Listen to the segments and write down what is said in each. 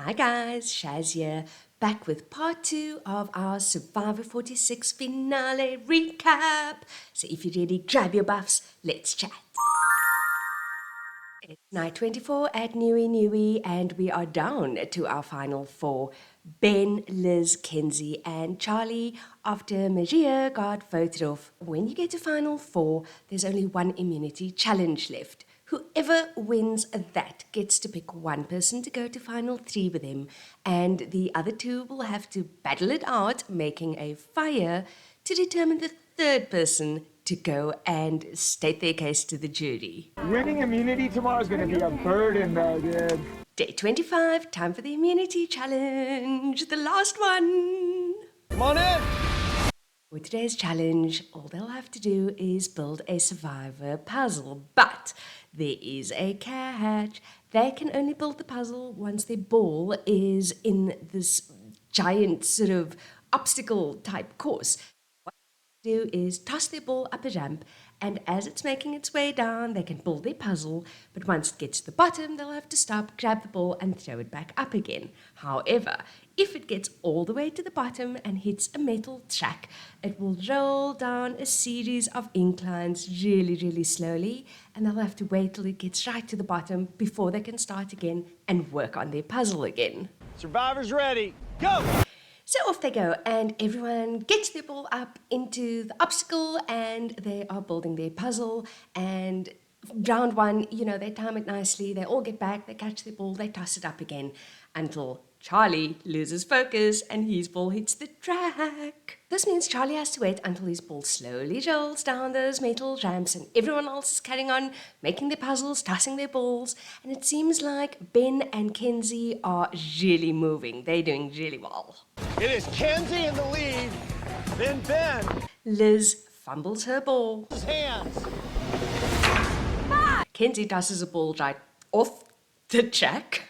Hi guys, Shaz here, back with part 2 of our Survivor 46 finale recap. So if you're ready, grab your buffs, let's chat. It's night 24 at Nui and we are down to our final four. Ben, Liz, Kenzie and Charlie after Maria got voted off. When you get to final four, there's only one immunity challenge left. Whoever wins that gets to pick one person to go to final three with him, and the other two will have to battle it out, making a fire to determine the third person to go and state their case to the jury. Winning immunity tomorrow is going to be a burden, though, dude. Day 25, time for the immunity challenge, the last one. Come on in. With today's challenge, all they'll have to do is build a survivor puzzle, but there is a catch. They can only build the puzzle once their ball is in this giant sort of obstacle type course. What they do is toss their ball up a ramp, and as it's making its way down, they can build their puzzle, but once it gets to the bottom, they'll have to stop, grab the ball, and throw it back up again. However, if it gets all the way to the bottom and hits a metal track, it will roll down a series of inclines really, really slowly, and they'll have to wait till it gets right to the bottom before they can start again and work on their puzzle again. Survivor's ready. Go! So off they go, and everyone gets their ball up into the obstacle, and they are building their puzzle, and round one, they time it nicely, they all get back, they catch their ball, they toss it up again, until Charlie loses focus and his ball hits the track. This means Charlie has to wait until his ball slowly rolls down those metal ramps and everyone else is carrying on, making their puzzles, tossing their balls, and it seems like Ben and Kenzie are really moving. They're doing really well. It is Kenzie in the lead, then Ben. Liz fumbles her ball. His hands. Kenzie tosses a ball right off the track.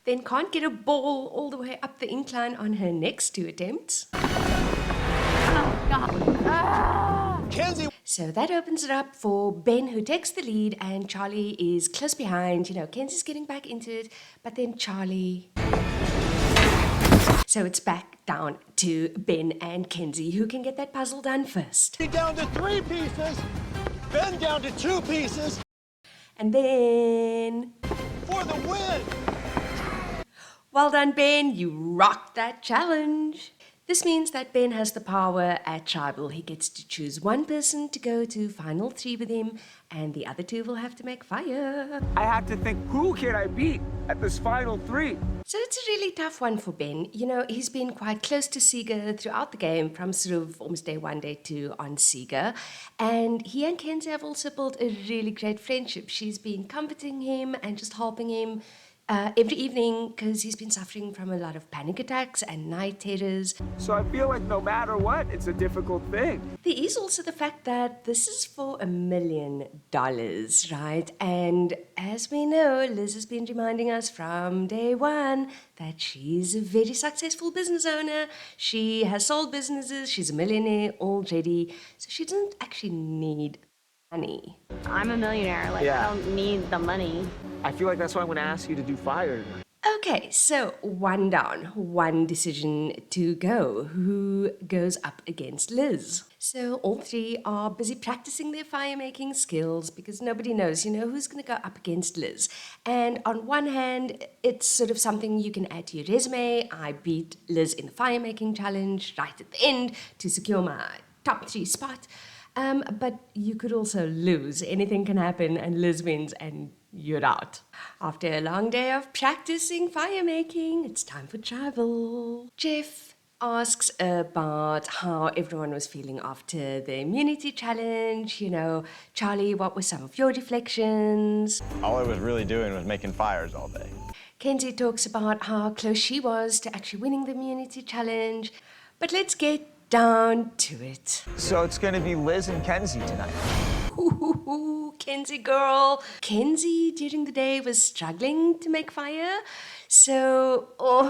Then can't get a ball all the way up the incline on her next two attempts. Kenzie. So that opens it up for Ben, who takes the lead, and Charlie is close behind. Kenzie's getting back into it, but then Charlie... So it's back down to Ben and Kenzie, who can get that puzzle done first. Down to 3 pieces. Ben down to 2 pieces. And then... For the win. Well done, Ben. You rocked that challenge. This means that Ben has the power at Tribal. He gets to choose one person to go to final 3 with him, and the other 2 will have to make fire. I have to think, who can I beat at this final 3? So it's a really tough one for Ben. He's been quite close to Seeger throughout the game, from sort of almost day 1, day 2 on Seeger. And he and Kenzie have also built a really great friendship. She's been comforting him and just helping him every evening because he's been suffering from a lot of panic attacks and night terrors. So I feel like no matter what, it's a difficult thing. There is also the fact that this is for $1 million, right? And as we know, Liz has been reminding us from day 1 that she's a very successful business owner. She has sold businesses. She's a millionaire already. So she doesn't actually need money. I'm a millionaire. I don't need the money. I feel like that's why I'm going to ask you to do fire. Okay, so 1 down, 1 decision to go. Who goes up against Liz? So all 3 are busy practicing their fire-making skills because nobody knows, who's going to go up against Liz. And on one hand, it's sort of something you can add to your resume. I beat Liz in the fire-making challenge right at the end to secure my top 3 spot. But you could also lose. Anything can happen and Liz wins and you're out. After a long day of practicing fire making, it's time for travel. Jeff asks about how everyone was feeling after the immunity challenge. Charlie, what were some of your reflections? All I was really doing was making fires all day. Kenzie talks about how close she was to actually winning the immunity challenge. But let's get down to it. So it's going to be Liz and Kenzie tonight. Ooh, Kenzie girl. Kenzie during the day was struggling to make fire. So,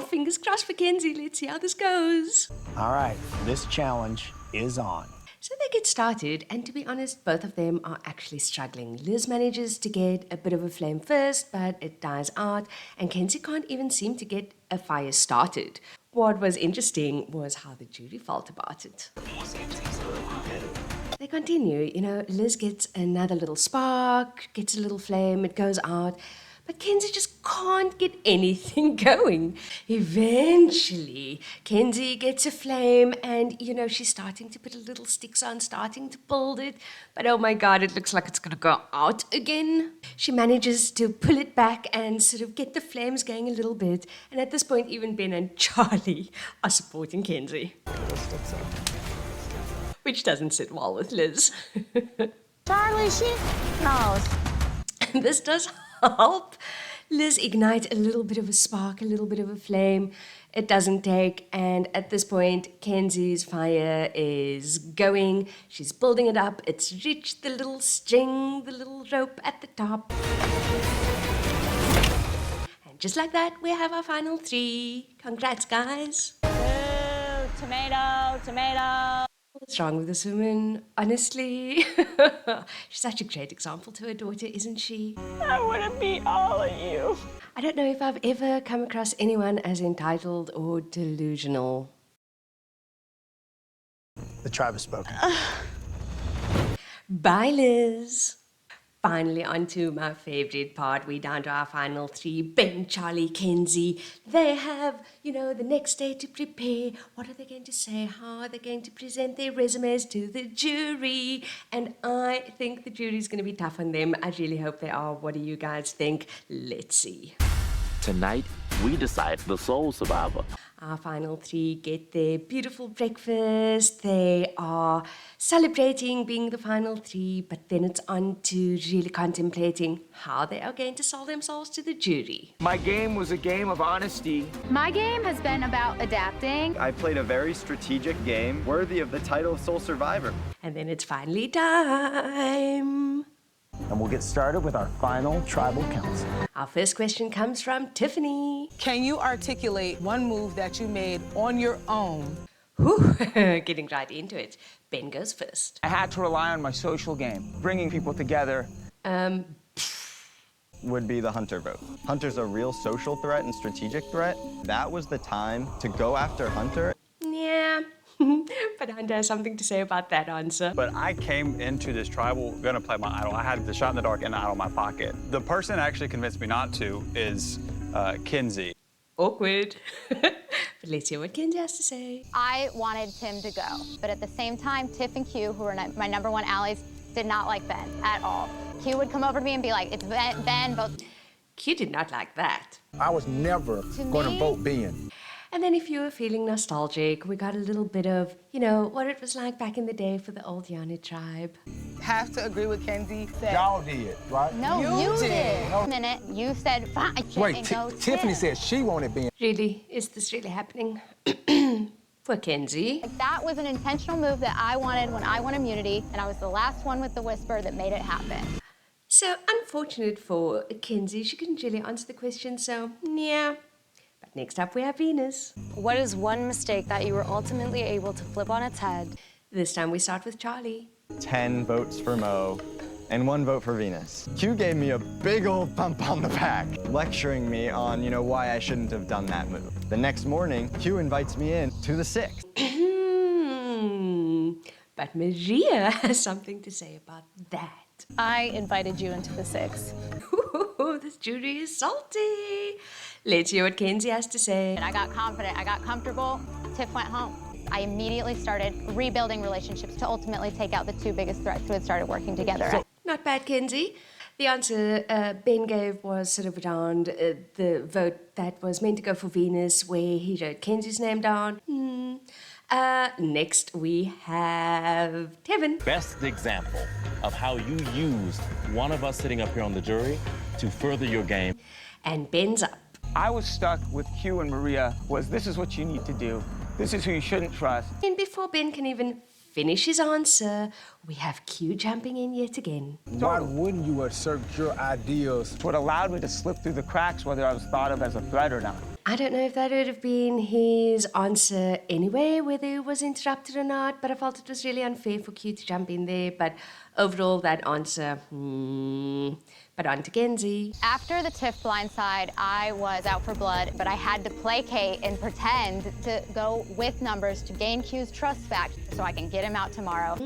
fingers crossed for Kenzie. Let's see how this goes. All right, this challenge is on. So they get started, and to be honest, both of them are actually struggling. Liz manages to get a bit of a flame first, but it dies out, and Kenzie can't even seem to get a fire started. What was interesting was how the jury felt about it. They continue, Liz gets another little spark, gets a little flame, it goes out, but Kenzie just can't get anything going. Eventually, Kenzie gets a flame and, she's starting to put a little sticks on, starting to build it, but oh my God, it looks like it's gonna go out again. She manages to pull it back and sort of get the flames going a little bit, and at this point, even Ben and Charlie are supporting Kenzie. Which doesn't sit well with Liz. Charlie, she knows. This does help Liz ignite a little bit of a spark, a little bit of a flame. It doesn't take, and at this point, Kenzie's fire is going. She's building it up. It's reached the little string, the little rope at the top. And just like that, we have our final 3. Congrats, guys. Ooh, tomato, tomato. What's wrong with this woman? Honestly, she's such a great example to her daughter, isn't she? I want to beat all of you. I don't know if I've ever come across anyone as entitled or delusional. The tribe has spoken. Bye, Liz. Finally, on to my favorite part. We're down to our final 3. Ben, Charlie, Kenzie. They have, the next day to prepare. What are they going to say? How are they going to present their resumes to the jury? And I think the jury's going to be tough on them. I really hope they are. What do you guys think? Let's see. Tonight, we decide the sole survivor. Our final 3 get their beautiful breakfast. They are celebrating being the final 3, but then it's on to really contemplating how they are going to sell themselves to the jury. My game was a game of honesty. My game has been about adapting. I played a very strategic game worthy of the title of Sole Survivor. And then it's finally time. And we'll get started with our final tribal council. Our first question comes from Tiffany. Can you articulate one move that you made on your own? Whew, getting right into it. Ben goes first. I had to rely on my social game, bringing people together. Would be the Hunter vote. Hunter's a real social threat and strategic threat. That was the time to go after Hunter. Yeah, but Hunter has something to say about that answer. But I came into this tribal gonna play my idol. I had the shot in the dark and the idol in my pocket. The person that actually convinced me not to is Kenzie. Awkward. But let's hear what Kenzie has to say. I wanted Tim to go, but at the same time, Tiff and Q, who are my number 1 allies, did not like Ben at all. Q would come over to me and be like, it's Ben, vote. Q did not like that. I was never going to vote Ben. And then if you were feeling nostalgic, we got a little bit of, what it was like back in the day for the old Yana tribe. Have to agree with Kenzie. Y'all did, right? No, you did. A minute, you said, fine, Wait, and go Tiffany Tiff. said she wanted Ben. Really? Is this really happening? For Kenzie. Like, that was an intentional move that I wanted when I won immunity, and I was the last one with the whisper that made it happen. So unfortunate for Kenzie, she couldn't really answer the question, so yeah. But next up we have Venus. What is one mistake that you were ultimately able to flip on its head? This time we start with Charlie. 10 votes for Mo and 1 vote for Venus. Q gave me a big old thump on the back, lecturing me on, why I shouldn't have done that move. The next morning, Q invites me in to the 6th. But Maria has something to say about that. I invited you into the 6. Ooh, this jury is salty. Let's hear what Kenzie has to say. And I got confident, I got comfortable, Tiff went home. I immediately started rebuilding relationships to ultimately take out the 2 biggest threats who had started working together. Not bad, Kenzie. The answer Ben gave was sort of around the vote that was meant to go for Venus, where he wrote Kenzie's name down. Next we have Tevin. Best example of how you used one of us sitting up here on the jury to further your game. And Ben's up. I was stuck with Q and Maria was this is what you need to do. This is who you shouldn't trust. And before Ben can even finish his answer, we have Q jumping in yet again. Why wouldn't you assert your ideas? It's what allowed me to slip through the cracks whether I was thought of as a threat or not. I don't know if that would have been his answer anyway, whether he was interrupted or not, but I felt it was really unfair for Q to jump in there. But overall, that answer, but on to Kenzie. After the Tiff blindside, I was out for blood, but I had to placate and pretend to go with numbers to gain Q's trust back so I can get him out tomorrow.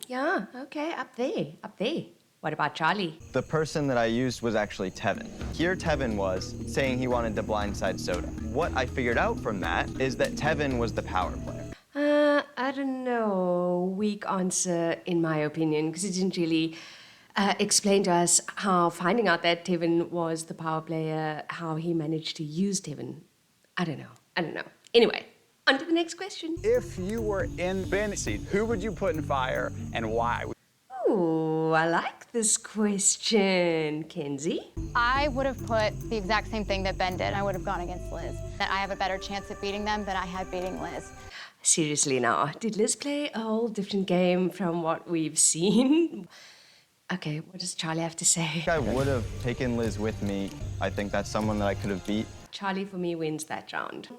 Yeah, okay, up there, up there. What about Charlie? The person that I used was actually Tevin. Here Tevin was saying he wanted to blindside Soda. What I figured out from that is that Tevin was the power player. I don't know. Weak answer, in my opinion, because it didn't really explain to us how finding out that Tevin was the power player, how he managed to use Tevin. I don't know. Anyway, on to the next question. If you were in Ben's seat, who would you put in fire and why? Ooh, I like this question. Kenzie? I would have put the exact same thing that Ben did. I would have gone against Liz. That I have a better chance at beating them than I had beating Liz. Seriously now, did Liz play a whole different game from what we've seen? Okay, what does Charlie have to say? I would have taken Liz with me. I think that's someone that I could have beat. Charlie, for me, wins that round.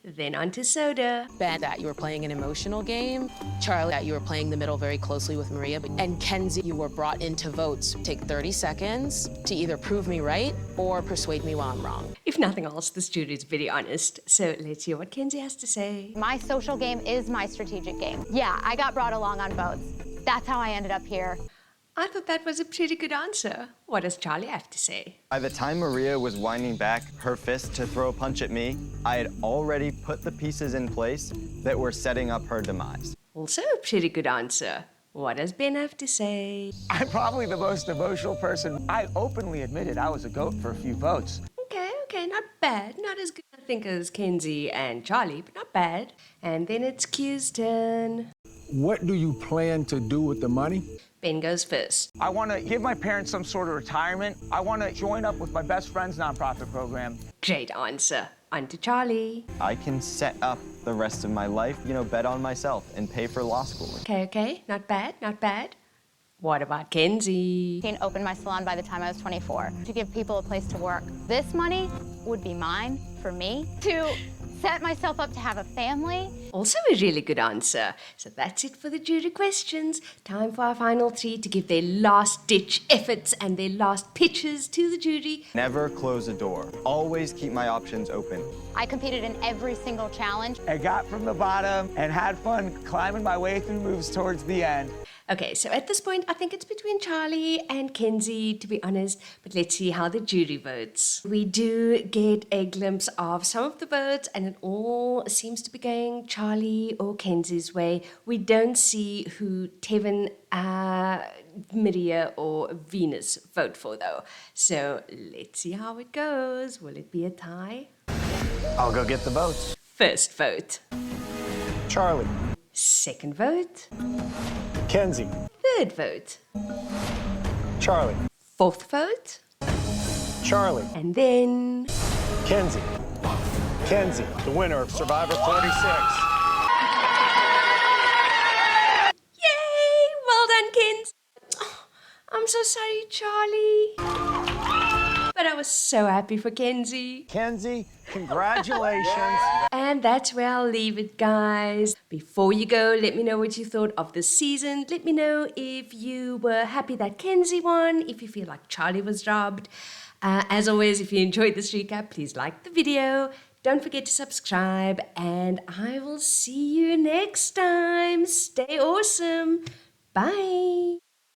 Then on to Soda. Ben, that you were playing an emotional game. Charlie, that you were playing the middle very closely with Maria. And Kenzie, you were brought into votes. Take 30 seconds to either prove me right or persuade me while I'm wrong. If nothing else, this jury is very honest. So let's hear what Kenzie has to say. My social game is my strategic game. Yeah, I got brought along on votes. That's how I ended up here. I thought that was a pretty good answer. What does Charlie have to say? By the time Maria was winding back her fist to throw a punch at me, I had already put the pieces in place that were setting up her demise. Also a pretty good answer. What does Ben have to say? I'm probably the most emotional person. I openly admitted I was a goat for a few votes. Okay, not bad. Not as good, I think, as Kenzie and Charlie, but not bad. And then it's Q's turn. What do you plan to do with the money? Ben goes first. I want to give my parents some sort of retirement. I want to join up with my best friend's nonprofit program. Great answer. On to Charlie. I can set up the rest of my life, bet on myself and pay for law school. Okay, not bad. What about Kenzie? I opened my salon by the time I was 24 to give people a place to work. This money would be mine for me to set myself up to have a family. Also a really good answer. So that's it for the jury questions. Time for our final three to give their last-ditch efforts and their last pitches to the jury. Never close a door. Always keep my options open. I competed in every single challenge. I got from the bottom and had fun climbing my way through moves towards the end. Okay, so at this point, I think it's between Charlie and Kenzie, to be honest, but let's see how the jury votes. We do get a glimpse of some of the votes, and it all seems to be going Charlie or Kenzie's way. We don't see who Tevin, Maria, or Venus vote for, though. So let's see how it goes. Will it be a tie? I'll go get the votes. First vote. Charlie. Second vote. Kenzie. Third vote. Charlie. Fourth vote. Charlie. And then... Kenzie. Kenzie, the winner of Survivor 46. Yay! Well done, Kenzie. Oh, I'm so sorry, Charlie. But I was so happy for Kenzie. Kenzie, congratulations. And that's where I'll leave it, guys. Before you go, let me know what you thought of the season. Let me know if you were happy that Kenzie won, if you feel like Charlie was robbed. As always, if you enjoyed this recap, please like the video. Don't forget to subscribe, and I will see you next time. Stay awesome. Bye.